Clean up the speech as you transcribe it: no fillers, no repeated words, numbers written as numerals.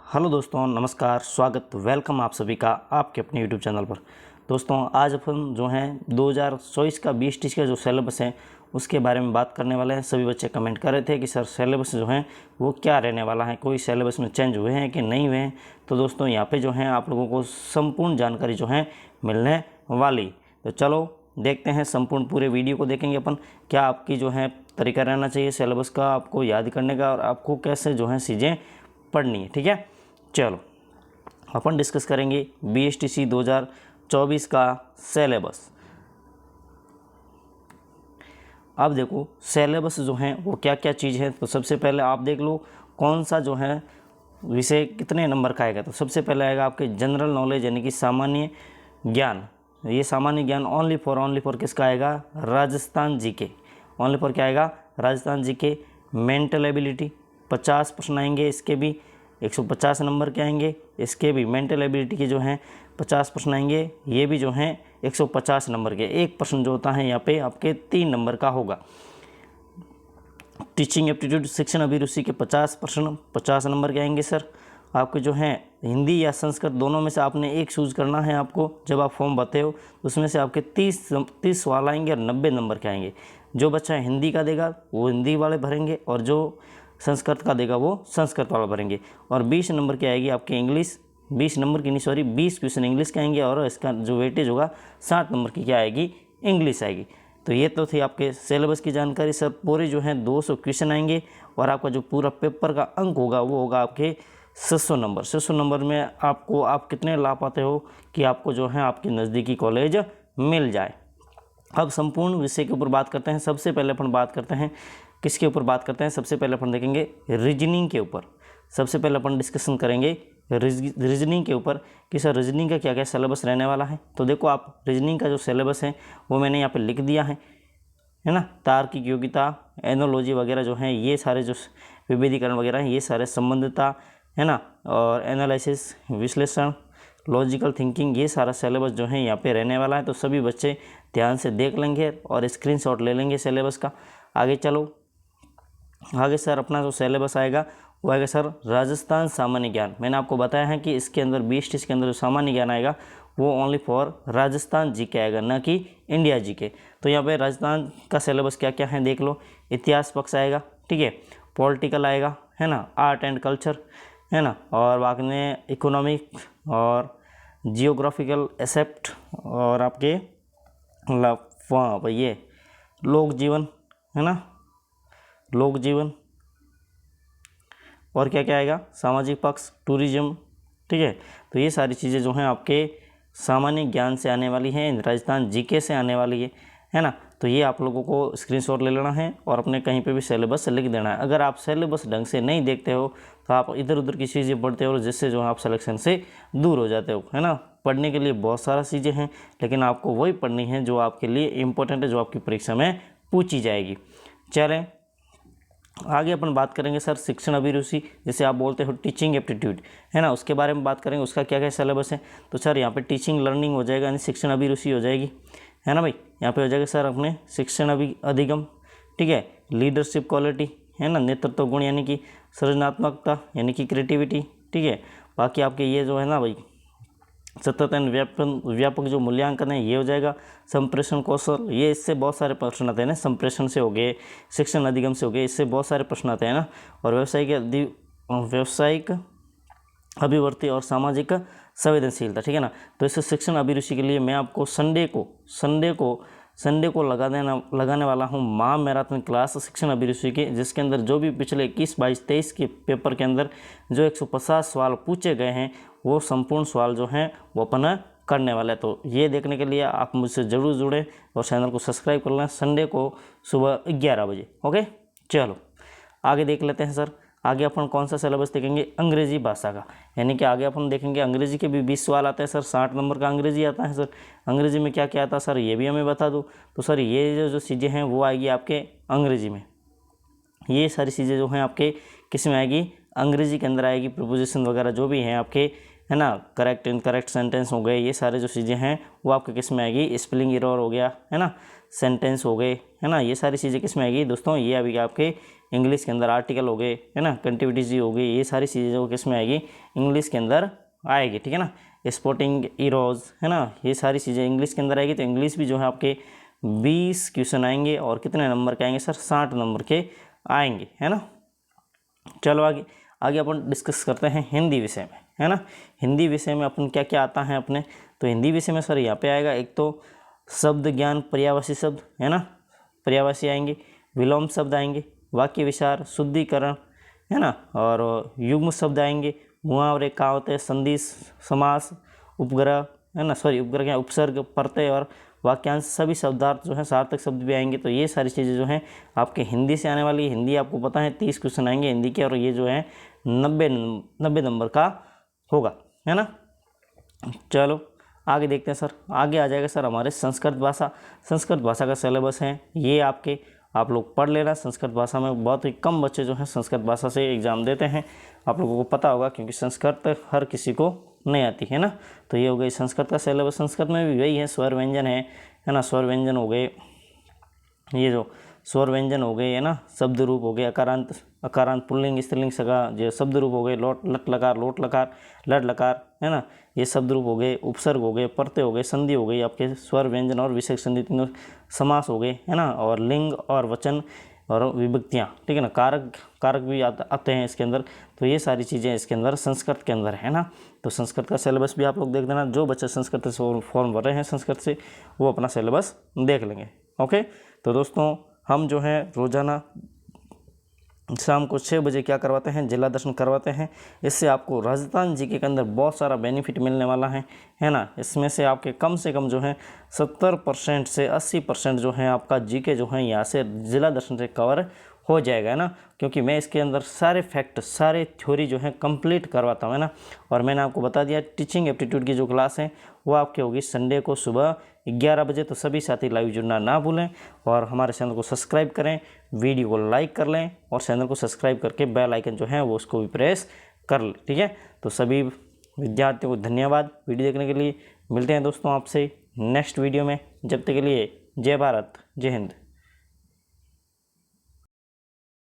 Hello दोस्तों, नमस्कार, स्वागत, वेलकम आप सभी का आपके अपने यूट्यूब चैनल पर। दोस्तों आज अपन जो हैं 2024 का 20 टीच का जो सिलेबस है उसके बारे में बात करने वाले हैं। सभी बच्चे कमेंट कर रहे थे कि सर सिलेबस जो है वो क्या रहने वाला है, कोई सिलेबस में चेंज हुए हैं कि नहीं हुए हैं। तो दोस्तों यहाँ पे जो है आप लोगों को संपूर्ण जानकारी जो है मिलने वाली। तो चलो देखते हैं, संपूर्ण पूरे वीडियो को देखेंगे अपन, क्या आपकी जो है तरीका रहना चाहिए सिलेबस का आपको याद करने का और आपको कैसे जो है चीज़ें पढ़नी है। ठीक है, चलो अपन डिस्कस करेंगे BSTC 2024 का सिलेबस। अब देखो सिलेबस जो है वो क्या क्या चीज़ है। तो सबसे पहले आप देख लो कौन सा जो है विषय कितने नंबर का आएगा। तो सबसे पहले आएगा आपके जनरल नॉलेज यानी कि सामान्य ज्ञान। ये सामान्य ज्ञान ओनली फॉर किसका आएगा, राजस्थान जीके। ओनली फॉर क्या आएगा, राजस्थान जीके। मेंटल एबिलिटी 50 प्रश्न आएंगे, इसके भी 150 नंबर के आएंगे। इसके भी मेंटल एबिलिटी के जो हैं 50 प्रश्न आएंगे, ये भी जो हैं 150 नंबर के। एक प्रश्न जो होता है यहाँ पे आपके 3 नंबर का होगा। टीचिंग एप्टीट्यूड शिक्षण अभिरुचि के 50 प्रश्न 50 नंबर के आएंगे सर। आपके जो हैं हिंदी या संस्कृत दोनों में से आपने एक चूज़ करना है आपको। जब आप फॉर्म भरते हो तो उसमें से आपके 30 सवाल आएंगे और 90 नंबर के आएंगे। जो बच्चा हिंदी का देगा वो हिंदी वाले भरेंगे और जो संस्कृत का देगा वो संस्कृत वाला भरेंगे। और 20 नंबर की आएगी आपके इंग्लिश, 20 नंबर की नहीं सॉरी 20 क्वेश्चन इंग्लिश के आएंगे और इसका जो वेटेज होगा 60 नंबर की क्या आएगी, इंग्लिश आएगी। तो ये तो थी आपके सिलेबस की जानकारी सर। पूरे जो हैं 200 क्वेश्चन आएंगे और आपका जो पूरा पेपर का अंक होगा वो होगा आपके 600 नंबर। 600 नंबर में आपको आप कितने ला पाते हो कि आपको जो है आपके नज़दीकी कॉलेज मिल जाए। अब संपूर्ण विषय के ऊपर बात करते हैं। सबसे पहले अपन बात करते हैं किसके ऊपर बात करते हैं, सबसे पहले अपन देखेंगे रीजनिंग के ऊपर। सबसे पहले अपन डिस्कशन करेंगे रीजनिंग के ऊपर कि सर रीजनिंग का क्या क्या सिलेबस रहने वाला है। तो देखो आप रीजनिंग का जो सिलेबस है वो मैंने यहाँ पे लिख दिया है ना। तार्किक योग्यता, एनोलॉजी वगैरह जो हैं ये सारे जो विभेदीकरण वगैरह हैं ये सारे संबंधितता है ना, और एनालिसिस विश्लेषण, लॉजिकल थिंकिंग, ये सारा सिलेबस जो है यहाँ पे रहने वाला है। तो सभी बच्चे ध्यान से देख लेंगे और स्क्रीनशॉट ले लेंगे सिलेबस का। आगे चलो, आगे सर अपना जो सिलेबस आएगा वो आएगा सर राजस्थान सामान्य ज्ञान। मैंने आपको बताया है कि इसके अंदर 20 टीच के अंदर जो सामान्य ज्ञान आएगा वो ओनली फॉर राजस्थान जीके आएगा, ना कि इंडिया जीके। तो यहाँ पे राजस्थान का सिलेबस क्या क्या है देख लो। इतिहास पक्ष आएगा, ठीक है, पॉलिटिकल आएगा है ना, आर्ट एंड कल्चर है ना, और बाद में इकोनॉमिक और जियोग्राफिकल एसेप्ट, और आपके ये लोक जीवन है ना, लोक जीवन, और क्या क्या आएगा, सामाजिक पक्ष, टूरिज्म। ठीक है, तो ये सारी चीज़ें जो हैं आपके सामान्य ज्ञान से आने वाली हैं, राजस्थान जीके से आने वाली है ना। तो ये आप लोगों को स्क्रीनशॉट ले लेना है और अपने कहीं पे भी सिलेबस लिख देना है। अगर आप सिलेबस ढंग से नहीं देखते हो तो आप इधर उधर की चीज़ें पढ़ते हो जिससे जो है आप सिलेक्शन से दूर हो जाते हो है ना। पढ़ने के लिए बहुत सारा चीज़ें हैं लेकिन आपको वही पढ़नी है जो आपके लिए इम्पोर्टेंट है, जो आपकी परीक्षा में पूछी जाएगी। चलें आगे अपन बात करेंगे सर शिक्षण अभिरुचि, जैसे आप बोलते हो टीचिंग एप्टीट्यूड है ना, उसके बारे में बात करेंगे, उसका क्या क्या सिलेबस है। तो सर यहाँ पे टीचिंग लर्निंग हो जाएगा यानी शिक्षण अभिरुचि हो जाएगी है ना भाई। यहाँ पे हो जाएगा सर अपने शिक्षण अधिगम, ठीक है, लीडरशिप क्वालिटी है ना, नेतृत्व गुण यानी कि सृजनात्मकता यानी कि क्रिएटिविटी, ठीक है। बाकी आपके ये जो है ना भाई सतत एंड व्यापक जो मूल्यांकन है ये हो जाएगा। संप्रेषण कौशल, ये इससे बहुत सारे प्रश्न आते हैं ना, संप्रेषण से हो गए, शिक्षण अधिगम से हो गए, इससे बहुत सारे प्रश्न आते हैं ना। और व्यावसायिक अभिवृत्ति और सामाजिक संवेदनशीलता, ठीक है ना। तो इस शिक्षण अभिरुचि के लिए मैं आपको संडे को लगाने वाला हूँ माह मैराथन क्लास शिक्षण अभिरुचि के, जिसके अंदर जो भी पिछले 21, 22, 23 के पेपर के अंदर जो 150 सवाल पूछे गए हैं वो संपूर्ण सवाल जो हैं वो अपन करने वाले हैं। तो ये देखने के लिए आप मुझसे ज़रूर जुड़ें और चैनल को सब्सक्राइब कर लें संडे को सुबह 11 बजे। ओके, चलो आगे देख लेते हैं सर। आगे अपन कौन सा सिलेबस देखेंगे, अंग्रेजी भाषा का, यानी कि आगे अपन देखेंगे अंग्रेजी के भी 20 सवाल आते हैं सर। 60 नंबर का अंग्रेजी आता है सर। अंग्रेजी में क्या क्या आता है सर ये भी हमें बता दो। तो सर ये जो चीज़ें हैं वो आएगी आपके अंग्रेजी में। ये सारी चीज़ें जो हैं आपके किस में आएगी, अंग्रेजी के अंदर आएगी। प्रीपोजिशन वगैरह जो भी हैं आपके है ना, करेक्ट इनकरेक्ट सेंटेंस हो गए, ये सारे जो चीज़ें हैं वो आपके किस में आएगी, स्पेलिंग एरर हो गया है ना, सेंटेंस हो गए है ना, ये सारी चीज़ें किस में आएगी दोस्तों, ये अभी आपके इंग्लिश के अंदर आर्टिकल हो गए, है ना, कंटिविटीज हो गई, ये सारी चीज़ें जो किस में आएगी, इंग्लिश के अंदर आएगी, ठीक है ना। स्पोर्टिंग हीरोज, है ना, ये सारी चीज़ें इंग्लिश के अंदर आएगी। तो इंग्लिश भी जो है आपके 20 क्वेश्चन आएंगे और कितने नंबर के आएंगे सर, 60 नंबर के आएंगे, है ना। चलो आगे आगे अपन डिस्कस करते हैं हिंदी विषय में, है ना। हिंदी विषय में अपन क्या क्या आता है अपने, तो हिंदी विषय में सर यहाँ पे आएगा, एक तो शब्द ज्ञान, पर्यायवाची शब्द, है ना, पर्यायवाची आएंगे, विलोम शब्द आएंगे, वाक्य विचार, शुद्धिकरण, है ना, और युग्म शब्द आएंगे, मुहावरे, कहावतें, संधि, समास, उपग्रह, है ना, सॉरी उपग्रह क्या, उपसर्ग, प्रत्यय और वाक्यांश, सभी शब्दार्थ जो है, सार्थक शब्द भी आएंगे। तो ये सारी चीज़ें जो हैं आपके हिंदी से आने वाली है। हिंदी आपको पता है 30 क्वेश्चन आएंगे हिंदी के, और ये जो है 90 नंबर का होगा, है ना। चलो आगे देखते हैं सर, आगे आ जाएगा सर हमारे संस्कृत भाषा। संस्कृत भाषा का सिलेबस है ये आपके, आप लोग पढ़ लेना। संस्कृत भाषा में बहुत ही कम बच्चे जो हैं संस्कृत भाषा से एग्ज़ाम देते हैं, आप लोगों को पता होगा, क्योंकि संस्कृत हर किसी को नहीं आती, है ना। तो ये हो गई संस्कृत का सिलेबस। संस्कृत में भी वही है, स्वर व्यंजन है ना, स्वर व्यंजन हो गए, ये जो स्वर व्यंजन हो गए, है ना, शब्द रूप हो गए, अकारांत, अकारांत, पुल्लिंग, स्त्रीलिंग, सगा, जो शब्द रूप हो गए, लट लकार, लोट लकार, लड लकार, है ना, ये शब्द रूप हो गए, उपसर्ग हो गए, प्रत्यय हो गए, संधि हो गई आपके, स्वर व्यंजन और विशेष संधि तीनों, समास हो गए, है ना, और लिंग और वचन और विभक्तियाँ, ठीक है ना, कारक, कारक भी आते हैं इसके अंदर। तो ये सारी चीज़ें इसके अंदर संस्कृत के अंदर है ना। तो संस्कृत का सिलेबस भी आप लोग देख देना, जो बच्चे संस्कृत से फॉर्म भर रहे हैं संस्कृत से, वो अपना सिलेबस देख लेंगे। ओके, तो दोस्तों हम जो है रोज़ाना शाम को 6 बजे क्या करवाते हैं, जिला दर्शन करवाते हैं। इससे आपको राजस्थान जीके के अंदर बहुत सारा बेनिफिट मिलने वाला है ना। इसमें से आपके कम से कम जो है 70% से 80% जो है आपका जीके जो है यहाँ से जिला दर्शन से कवर हो जाएगा, है ना, क्योंकि मैं इसके अंदर सारे फैक्ट, सारे थ्योरी जो है कंप्लीट करवाता हूँ, है ना। और मैंने आपको बता दिया टीचिंग एप्टीट्यूड की जो क्लास है वो आपकी होगी संडे को सुबह 11 बजे। तो सभी साथी लाइव जुड़ना ना भूलें और हमारे चैनल को सब्सक्राइब करें, वीडियो को लाइक कर लें और चैनल को सब्सक्राइब करके बेल आइकन जो है वो उसको भी प्रेस कर लें, ठीक है। तो सभी विद्यार्थियों को धन्यवाद वीडियो देखने के लिए। मिलते हैं दोस्तों आपसे नेक्स्ट वीडियो में, जब तक के लिए जय भारत, जय हिंद।